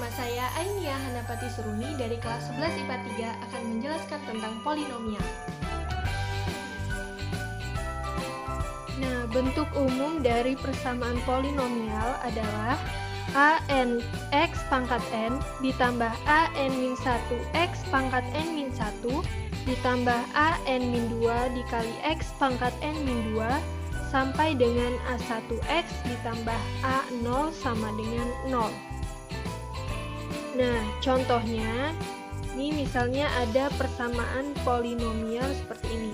Bersama saya Ainia Hanapati Suruni dari kelas 11 IPA 3 akan menjelaskan tentang polinomial. Nah, bentuk umum dari persamaan polinomial adalah an x pangkat n ditambah an-1 x pangkat n-1 ditambah an-2 dikali x pangkat n-2 sampai dengan a1x ditambah a0 sama dengan 0. Nah, contohnya, ini misalnya ada persamaan polinomial seperti ini.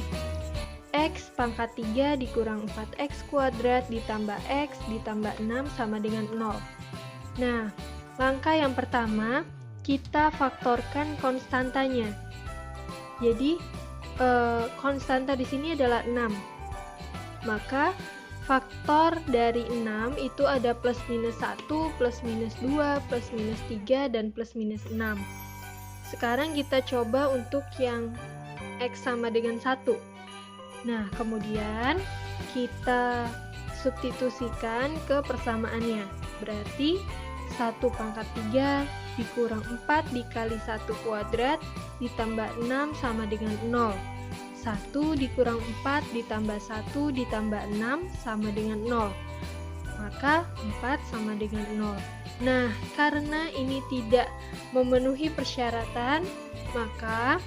X pangkat 3 dikurang 4x kuadrat ditambah x ditambah 6 sama dengan 0. Nah, langkah yang pertama, kita faktorkan konstantanya. Jadi, konstanta di sini adalah 6. Maka, faktor dari 6 itu ada plus minus 1, plus minus 2, plus minus 3, dan plus minus 6. Sekarang kita coba untuk yang x sama dengan 1. Nah, kemudian kita substitusikan ke persamaannya. Berarti 1 pangkat 3 dikurang 4 dikali 1 kuadrat ditambah 6 sama dengan 0. 1 dikurang 4 ditambah 1 ditambah 6 sama dengan 0. Maka 4 sama dengan 0. Nah, karena ini tidak memenuhi persyaratan, maka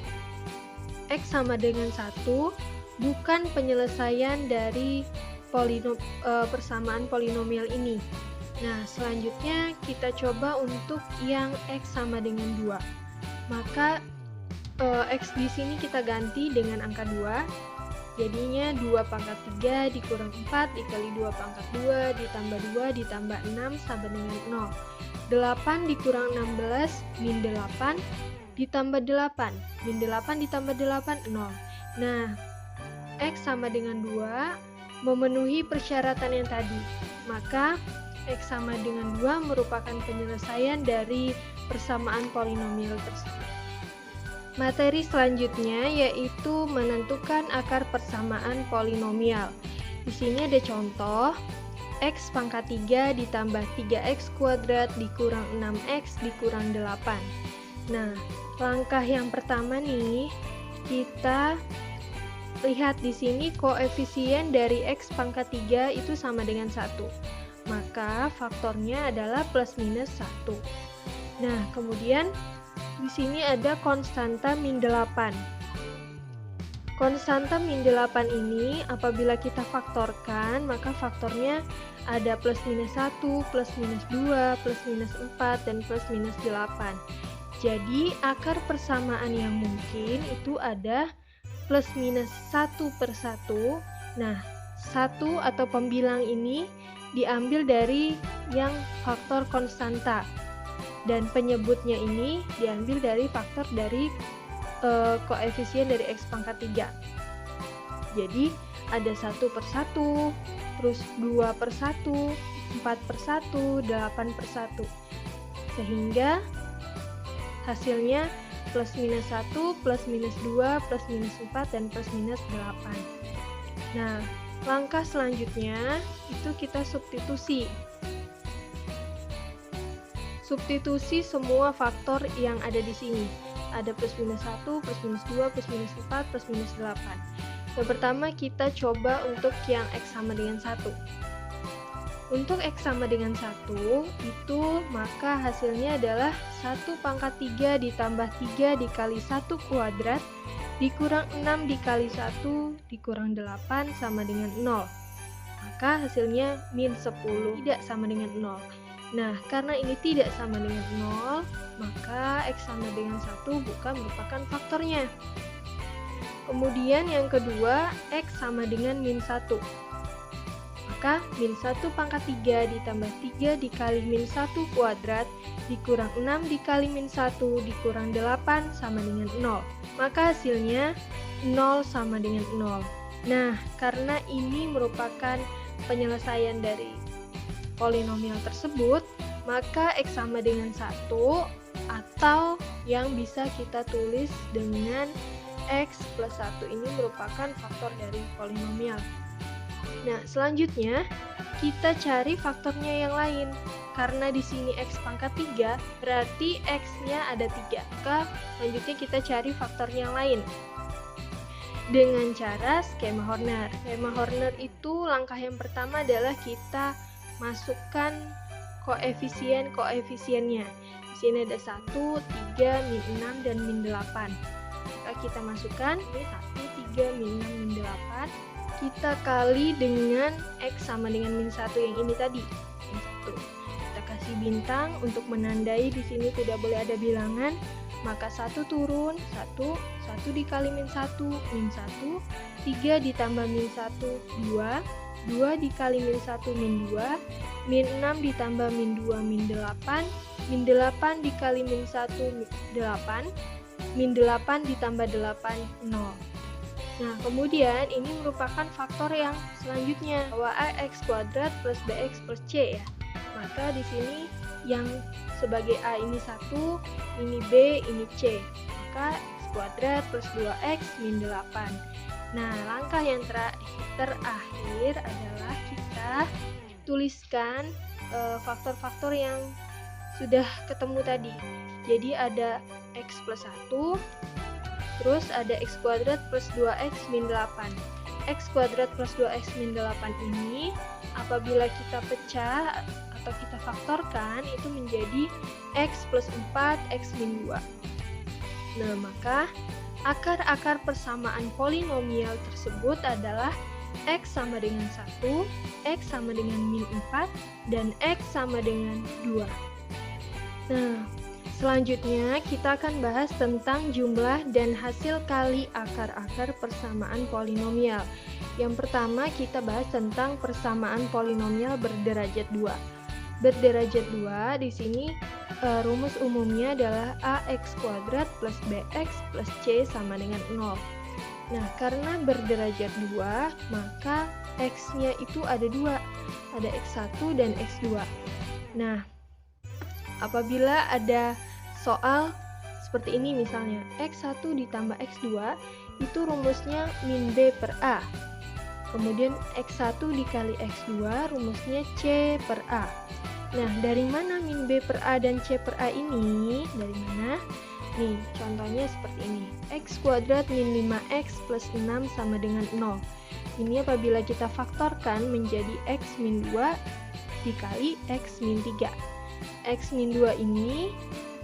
x sama dengan 1 bukan penyelesaian dari persamaan polinomial ini. Nah, selanjutnya kita coba untuk yang x sama dengan 2. Maka x di sini kita ganti dengan angka 2. Jadinya 2 pangkat 3 dikurang 4 dikali 2 pangkat 2 ditambah 2 ditambah 6 sama dengan 0. 8 dikurang 16 min 8 ditambah 8. Min 8 ditambah 8, 0. Nah, x sama dengan 2 memenuhi persyaratan yang tadi. Maka x sama dengan 2 merupakan penyelesaian dari persamaan polinomial tersebut. Materi selanjutnya yaitu menentukan akar persamaan polinomial. Di sini ada contoh x pangkat 3 ditambah 3x kuadrat dikurang 6x dikurang 8. Nah, langkah yang pertama nih, kita lihat di sini koefisien dari x pangkat 3 itu sama dengan 1. Maka faktornya adalah plus minus 1. Nah, kemudian di sini ada konstanta min 8. Konstanta min 8 ini apabila kita faktorkan, maka faktornya ada plus minus 1, plus minus 2, plus minus 4, dan plus minus 8. Jadi akar persamaan yang mungkin itu ada plus minus 1 per 1. Nah, 1 atau pembilang ini diambil dari yang faktor konstanta. Dan penyebutnya ini diambil dari faktor dari koefisien dari x pangkat 3. Jadi ada 1 per 1, terus 2 per 1, 4 per 1, 8 per 1. Sehingga hasilnya plus minus 1, plus minus 2, plus minus 4, dan plus minus 8. Nah, langkah selanjutnya itu kita substitusi. Substitusi semua faktor yang ada di sini. Ada plus minus 1, plus minus 2, plus minus 4, plus minus 8. Yang pertama kita coba untuk yang x sama dengan 1. Untuk x sama dengan 1 itu maka hasilnya adalah 1 pangkat 3 ditambah 3 dikali 1 kuadrat dikurang 6 dikali 1 dikurang 8 sama dengan 0. Maka hasilnya min 10 tidak sama dengan 0. Nah, karena ini tidak sama dengan 0, maka x sama dengan 1 bukan merupakan faktornya. Kemudian yang kedua, x sama dengan min 1. Maka min 1 pangkat 3 ditambah 3 dikali min 1 kuadrat dikurang 6 dikali min 1 dikurang 8 sama dengan 0. Maka hasilnya 0 sama dengan 0. Nah, karena ini merupakan penyelesaian dari polinomial tersebut, maka x sama dengan 1 atau yang bisa kita tulis dengan x plus 1 ini merupakan faktor dari polinomial. Nah, selanjutnya kita cari faktornya yang lain. Karena di sini X pangkat 3, berarti X-nya ada 3. Maka selanjutnya kita cari faktornya yang lain. Dengan cara skema Horner. Skema Horner itu langkah yang pertama adalah kita masukkan koefisiennya. Di sini ada 1, 3, min 6, dan min 8. Maka kita masukkan ini 1, 3, min 6, min 8. Kita kali dengan X sama dengan min 1 yang ini tadi. Min 1. Kita kasih bintang untuk menandai di sini tidak boleh ada bilangan. Maka 1 turun, 1 dikali min 1, min 1, 3 ditambah min 1, 2, 2 dikali min 1, min 2, min 6 ditambah min 2, min 8, min 8 dikali min 1, 8, min 8 ditambah 8, 0. Nah, kemudian ini merupakan faktor yang selanjutnya, bahwa ax kuadrat plus bx plus c ya. Maka di sini yang sebagai a ini 1, ini b, ini c. Maka x kuadrat plus 2x min 8. Nah, langkah yang terakhir adalah kita tuliskan faktor-faktor yang sudah ketemu tadi. Jadi ada x plus 1, terus ada x kuadrat plus 2x min 8. X kuadrat plus 2x min 8 ini apabila kita pecah atau kita faktorkan itu menjadi x plus 4, x min 2. Nah, maka akar-akar persamaan polinomial tersebut adalah x sama dengan 1, x sama dengan min 4, dan x sama dengan 2. Nah, selanjutnya kita akan bahas tentang jumlah dan hasil kali akar-akar persamaan polinomial. Yang pertama kita bahas tentang persamaan polinomial berderajat 2. Berderajat 2 di sini rumus umumnya adalah ax kuadrat plus bx plus c sama dengan 0. Nah, karena berderajat 2, maka x-nya itu ada 2. Ada x1 dan x2. Nah, apabila ada soal seperti ini misalnya, x1 ditambah x2 itu rumusnya min b per a. Kemudian x1 dikali x2 rumusnya c per a. Nah, dari mana min b per a dan c per a ini? Dari mana? Nih, contohnya seperti ini. X kuadrat min 5x plus 6 sama dengan 0. Ini apabila kita faktorkan menjadi x min 2 dikali x min 3. X min 2 ini,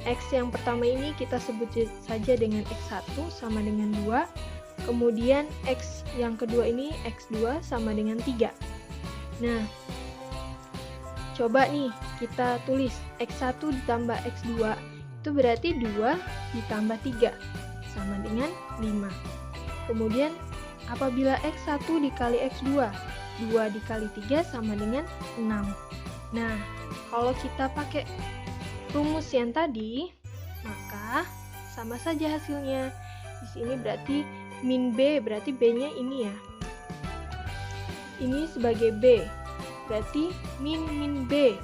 x yang pertama ini kita sebut saja dengan x1 sama dengan 2. Kemudian x yang kedua ini x2 sama dengan 3. Nah, coba nih kita tulis x1 ditambah x2 itu berarti 2 ditambah 3 sama dengan 5. Kemudian apabila x1 dikali x2, 2 dikali 3 sama dengan 6. Nah, kalau kita pakai rumus yang tadi, maka sama saja hasilnya. Di sini berarti min b, berarti b-nya ini ya. Ini sebagai b. Berarti min b.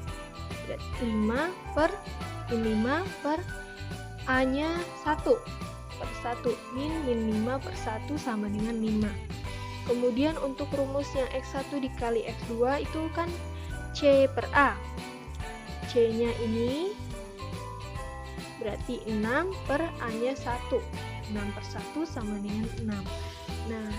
Berarti 5 per a-nya 1 per 1. Min 5 per 1 sama dengan 5. Kemudian untuk rumus yang x1 dikali x2 itu kan c per a. C-nya ini berarti 6 per a-nya 1. 6 per 1 sama dengan 6. Nah,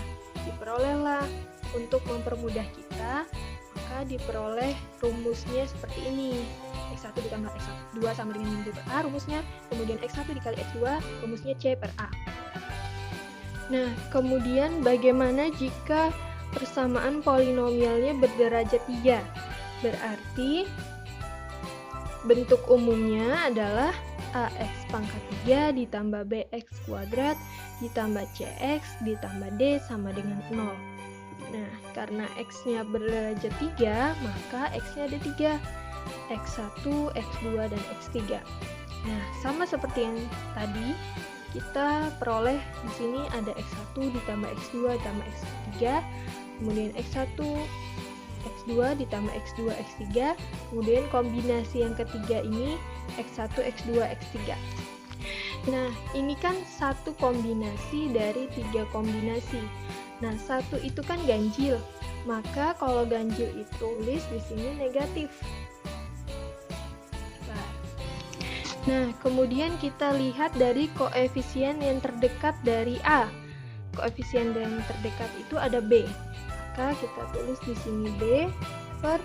diperolehlah untuk mempermudah kita, maka diperoleh rumusnya seperti ini. X1 ditambah X2 sama dengan min B per A rumusnya, kemudian X1 dikali X2 rumusnya C per A. Nah, kemudian bagaimana jika persamaan polinomialnya berderajat 3? Berarti bentuk umumnya adalah ax pangkat 3 ditambah bx kuadrat ditambah cx ditambah d sama dengan 0. Nah, karena x-nya berderajat 3, maka x-nya ada 3. x1, x2, dan x3. Nah, sama seperti yang tadi, kita peroleh di sini ada x1 ditambah x2 ditambah x3, kemudian x1, x2 ditambah x2, x3, kemudian kombinasi yang ketiga ini x1, x2, x3. Nah, ini kan satu kombinasi dari 3 kombinasi. Nah, satu itu kan ganjil, Maka kalau ganjil itu tulis di sini negatif. Nah, kemudian kita lihat dari koefisien yang terdekat dari A. Koefisien yang terdekat itu ada B. Maka kita tulis di sini B per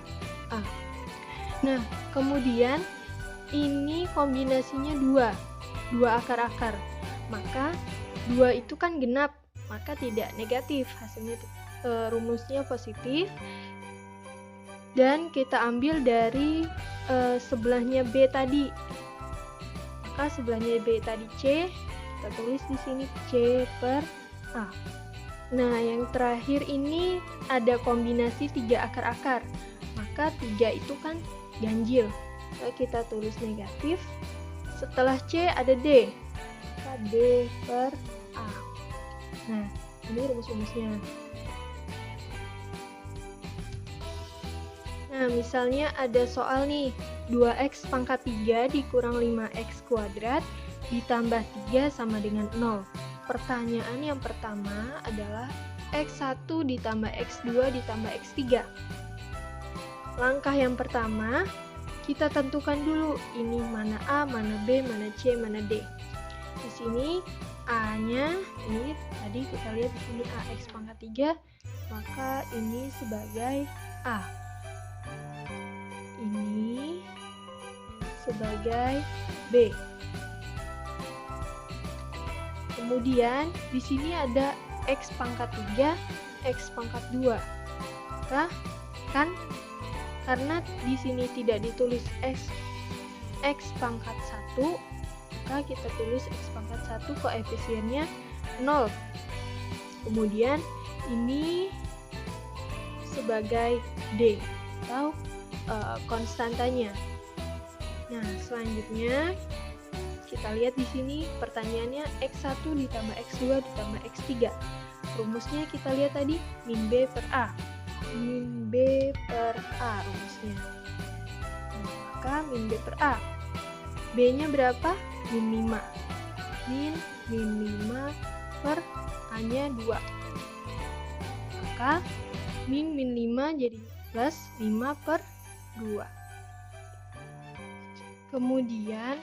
A. Nah, kemudian ini kombinasinya 2 akar-akar. Maka 2 itu kan genap, maka tidak negatif. Hasilnya rumusnya positif. Dan kita ambil dari sebelahnya B tadi. Maka sebelahnya B tadi C, kita tulis di sini C per A. Nah, yang terakhir ini ada kombinasi 3 akar-akar. Maka 3 itu kan ganjil. Maka kita tulis negatif. Setelah C ada D. Maka D per A. Nah, ini rumus-rumusnya. Nah, misalnya ada soal nih, 2x pangkat 3 dikurang 5x kuadrat ditambah 3 sama dengan 0. Pertanyaan yang pertama adalah x1 ditambah x2 ditambah x3. Langkah yang pertama, kita tentukan dulu ini mana A, mana B, mana C, mana D. Di sini A-nya, ini tadi kita lihat di sini AX pangkat 3, maka ini sebagai A. Ini sebagai B. Kemudian di sini ada X pangkat 3, X pangkat 2. Maka kan karena di sini tidak ditulis X pangkat 1, maka kita tulis X pangkat 1 koefisiennya 0. Kemudian ini sebagai D atau konstantanya. Nah, selanjutnya kita lihat di sini pertanyaannya X1 ditambah X2 ditambah X3. Rumusnya kita lihat tadi min B per A. Min B per A rumusnya. Nah, maka min B per A. B-nya berapa? Min 5. Min 5 per A-nya 2. Maka min 5 jadi plus 5 per 2. Kemudian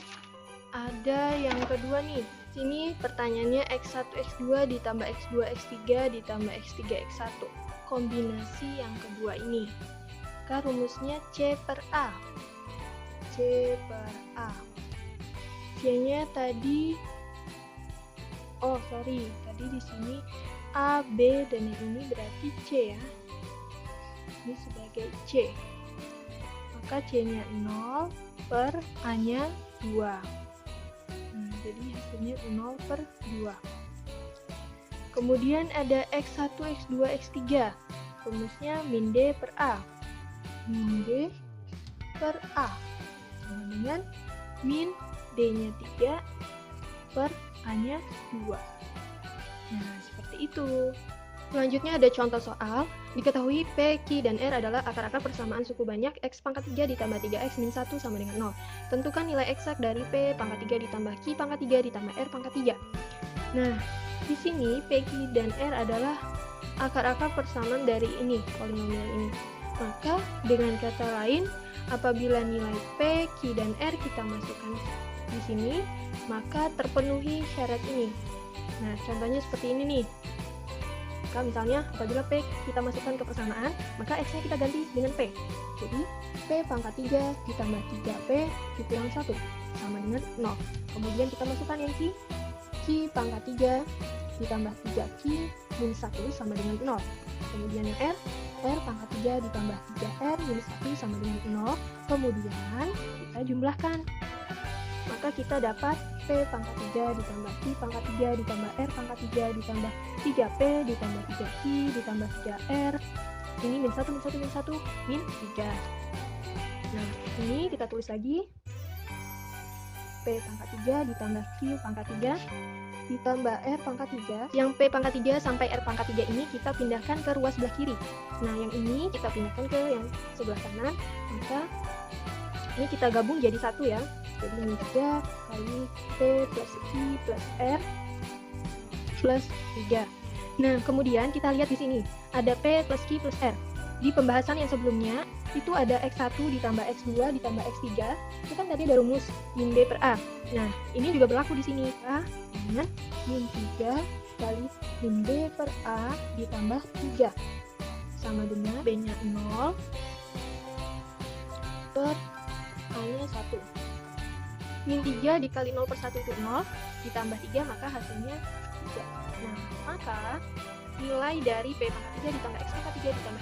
ada yang kedua nih. Sini pertanyaannya X1 X2 ditambah X2 X3 ditambah X3 X1. Kombinasi yang kedua ini. Maka rumusnya C per A. C per A. C-nya tadi tadi di sini A, B dan yang ini berarti C ya. Ini sebagai C. Maka C-nya 0 per A-nya 2. Jadi hasilnya 0 per 2. Kemudian ada X1, X2, X3. Rumusnya min D per A. Min D per A sama dengan min D-nya 3 per A-nya 2. Nah, seperti itu. Selanjutnya ada contoh soal. Diketahui P, Q, dan R adalah akar-akar persamaan suku banyak X pangkat 3 ditambah 3X min 1 sama dengan 0. Tentukan nilai eksak dari P pangkat 3 ditambah Q pangkat 3 ditambah R pangkat 3. Nah, di sini P, Q, dan R adalah akar-akar persamaan dari ini, polinomial ini. Maka, dengan kata lain, apabila nilai P, Q, dan R kita masukkan di sini, maka terpenuhi syarat ini. Nah, contohnya seperti ini nih. Maka misalnya apabila P kita masukkan ke persamaan, maka X-nya kita ganti dengan P. Jadi P pangkat 3 ditambah 3P dikurang 1 sama dengan 0. Kemudian kita masukkan yang Q. Q pangkat 3 ditambah 3Q min 1 sama dengan 0. Kemudian yang R pangkat 3 ditambah 3R min 1 sama dengan 0. Kemudian kita jumlahkan. Maka kita dapat P pangkat 3 ditambah Q pangkat 3 ditambah R pangkat 3 ditambah 3P ditambah 3Q ditambah 3R. Ini min 1 min 1 min 1 min 3. Nah, ini kita tulis lagi. P pangkat 3 ditambah Q pangkat 3 ditambah R pangkat 3. Yang P pangkat 3 sampai R pangkat 3 ini kita pindahkan ke ruas sebelah kiri. Nah, yang ini kita pindahkan ke yang sebelah kanan. Maka ini kita gabung jadi satu ya. Jadi ini 3 kali P plus Q plus R plus 3. Nah, kemudian kita lihat di sini. ada P plus Q plus R. Di pembahasan yang sebelumnya, itu ada X1 ditambah X2 ditambah X3, itu kan tadi ada rumus min B per A. Nah, ini juga berlaku di sini. A dengan min 3 kali min B per A ditambah 3. Sama dengan B-nya 0 per A-nya 1. Min 3 dikali 0 per 1 itu 0, ditambah 3 maka hasilnya 3. Nah, maka nilai dari P pangkat 3 ditambah X pangkat 3 ditambah